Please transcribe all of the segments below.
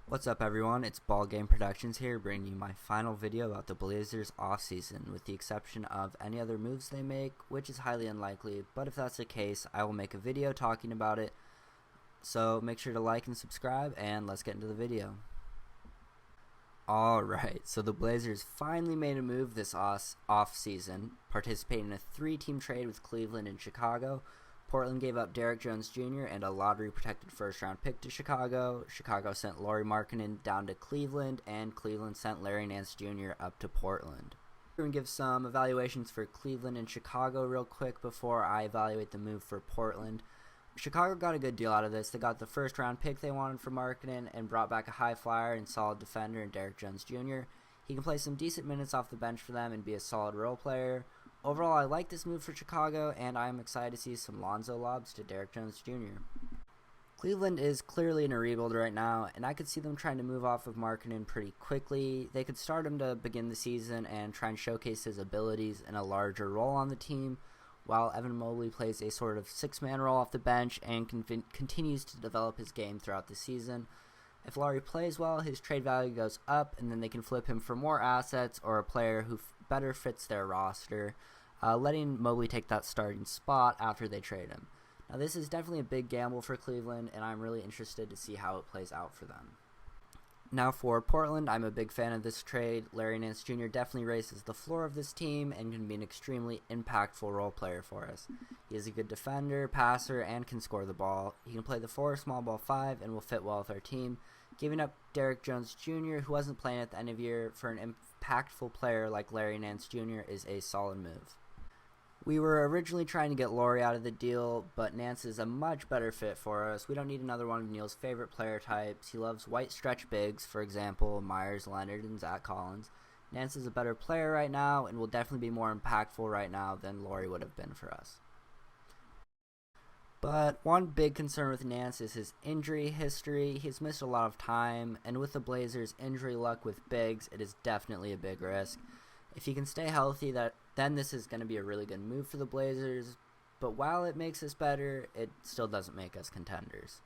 What's up everyone, it's Ball Game Productions here bringing you my final video about the Blazers offseason with the exception of any other moves they make, which is highly unlikely, but if that's the case I will make a video talking about it, so make sure to like and subscribe and let's get into the video. Alright, so the Blazers finally made a move this off-season, participating in a 3-team trade with Cleveland and Chicago. Portland gave up Derrick Jones Jr. and a lottery-protected first-round pick to Chicago. Chicago sent Lauri Markkanen down to Cleveland, and Cleveland sent Larry Nance Jr. up to Portland. We're going to give some evaluations for Cleveland and Chicago real quick before I evaluate the move for Portland. Chicago got a good deal out of this. They got the first-round pick they wanted for Markkanen and brought back a high-flyer and solid defender in Derrick Jones Jr. He can play some decent minutes off the bench for them and be a solid role player. Overall, I like this move for Chicago, and I'm excited to see some Lonzo lobs to Derrick Jones Jr. Cleveland is clearly in a rebuild right now, and I could see them trying to move off of Markkanen pretty quickly. They could start him to begin the season and try and showcase his abilities in a larger role on the team, while Evan Mobley plays a sort of six-man role off the bench and continues to develop his game throughout the season. If Lauri plays well, his trade value goes up, and then they can flip him for more assets or a player who better fits their roster, letting Mobley take that starting spot after they trade him. Now this is definitely a big gamble for Cleveland, and I'm really interested to see how it plays out for them. Now for Portland, I'm a big fan of this trade. Larry Nance Jr. definitely raises the floor of this team and can be an extremely impactful role player for us. He is a good defender, passer, and can score the ball. He can play the 4, small ball 5, and will fit well with our team. Giving up Derrick Jones Jr., who wasn't playing at the end of year, for an impactful player like Larry Nance Jr. is a solid move. We were originally trying to get Lauri out of the deal, but Nance is a much better fit for us. We don't need another one of Neil's favorite player types. He loves white stretch bigs, for example, Myers Leonard and Zach Collins. Nance is a better player right now and will definitely be more impactful right now than Lauri would have been for us. But one big concern with Nance is his injury history. He's missed a lot of time, and with the Blazers' injury luck with bigs, it is definitely a big risk. If he can stay healthy, then this is going to be a really good move for the Blazers, but while it makes us better, it still doesn't make us contenders.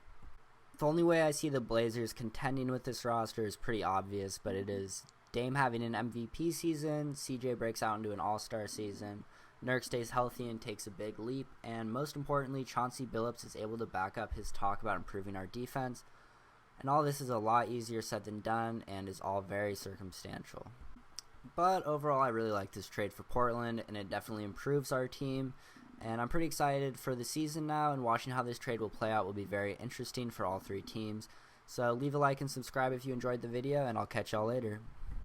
The only way I see the Blazers contending with this roster is pretty obvious, but it is Dame having an MVP season, CJ breaks out into an all-star season, Nurk stays healthy and takes a big leap, and most importantly, Chauncey Billups is able to back up his talk about improving our defense. And all this is a lot easier said than done and is all very circumstantial. But overall, I really like this trade for Portland, and it definitely improves our team. And I'm pretty excited for the season now, and watching how this trade will play out will be very interesting for all 3 teams. So leave a like and subscribe if you enjoyed the video, and I'll catch y'all later.